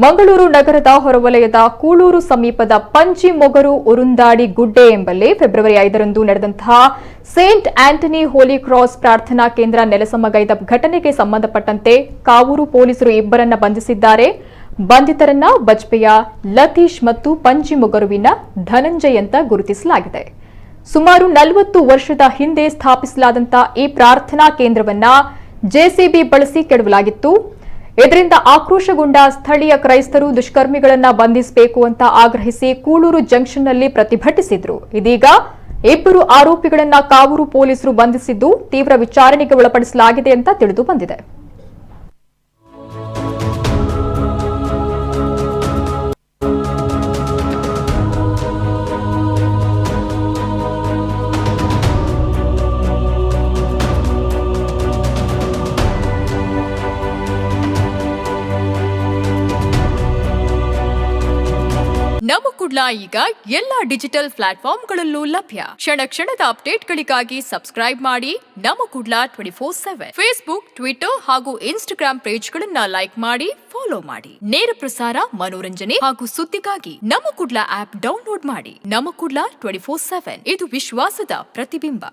ಮಂಗಳೂರು ನಗರದ ಹೊರವಲಯದ ಕೂಳೂರು ಸಮೀಪದ ಪಂಚಿಮೊಗರು ಉರುಂದಾಡಿ ಗುಡ್ಡೆ ಎಂಬಲ್ಲಿ ಫೆಬ್ರವರಿ 5ರಂದು ನಡೆದಂತಹ ಸೇಂಟ್ ಆಂಟನಿ ಹೋಲಿ ಕ್ರಾಸ್ ಪ್ರಾರ್ಥನಾ ಕೇಂದ್ರ ನೆಲಸಮಗೈದ ಘಟನೆಗೆ ಸಂಬಂಧಪಟ್ಟಂತೆ ಕಾವೂರು ಪೊಲೀಸರು ಇಬ್ಬರನ್ನ ಬಂಧಿಸಿದ್ದಾರೆ. ಬಂಧಿತರನ್ನ ಬಜ್ಪೆಯ ಲತೀಶ್ ಮತ್ತು ಪಂಚಿಮೊಗರುವಿನ ಧನಂಜಯ್ ಅಂತ ಗುರುತಿಸಲಾಗಿದೆ. ಸುಮಾರು 40 ವರ್ಷದ ಹಿಂದೆ ಸ್ಥಾಪಿಸಲಾದಂತಹ ಈ ಪ್ರಾರ್ಥನಾ ಕೇಂದ್ರವನ್ನ ಜೆಸಿಬಿ ಬಳಸಿ ಕೆಡವಲಾಗಿತ್ತು. ಇದರಿಂದ ಆಕ್ರೋಶಗೊಂಡ ಸ್ಥಳೀಯ ಕ್ರೈಸ್ತರು ದುಷ್ಕರ್ಮಿಗಳನ್ನ ಬಂಧಿಸಬೇಕು ಅಂತ ಆಗ್ರಹಿಸಿ ಕೂಳೂರು ಜಂಕ್ಷನ್ನಲ್ಲಿ ಪ್ರತಿಭಟಿಸಿದ್ರು. ಇದೀಗ ಇಬ್ಬರು ಆರೋಪಿಗಳನ್ನ ಕಾವೂರು ಪೊಲೀಸರು ಬಂಧಿಸಿದ್ದು ತೀವ್ರ ವಿಚಾರಣೆಗೆ ಒಳಪಡಿಸಲಾಗಿದೆ ಅಂತ ತಿಳಿದು ಬಂದಿದೆ. ನಮ್ಮ ಕುಡ್ಲ ಈಗ ಎಲ್ಲಾ ಡಿಜಿಟಲ್ ಪ್ಲಾಟ್ಫಾರ್ಮ್ಗಳಲ್ಲೂ ಲಭ್ಯ. ಕ್ಷಣ ಕ್ಷಣದ ಅಪ್ಡೇಟ್ಗಳಿಗಾಗಿ ಸಬ್ಸ್ಕ್ರೈಬ್ ಮಾಡಿ ನಮ್ಮ ಕುಡ್ಲ 24/7. ಫೇಸ್ಬುಕ್, ಟ್ವಿಟರ್ ಹಾಗೂ ಇನ್ಸ್ಟಾಗ್ರಾಂ ಪೇಜ್ಗಳನ್ನ ಲೈಕ್ ಮಾಡಿ, ಫಾಲೋ ಮಾಡಿ. ನೇರ ಪ್ರಸಾರ, ಮನೋರಂಜನೆ ಹಾಗೂ ಸುದ್ದಿಗಾಗಿ ನಮ್ಮ ಕುಡ್ಲ ಆಪ್ ಡೌನ್ಲೋಡ್ ಮಾಡಿ. ನಮ್ಮ ಕುಡ್ಲ 24/7 ಇದು ವಿಶ್ವಾಸದ ಪ್ರತಿಬಿಂಬ.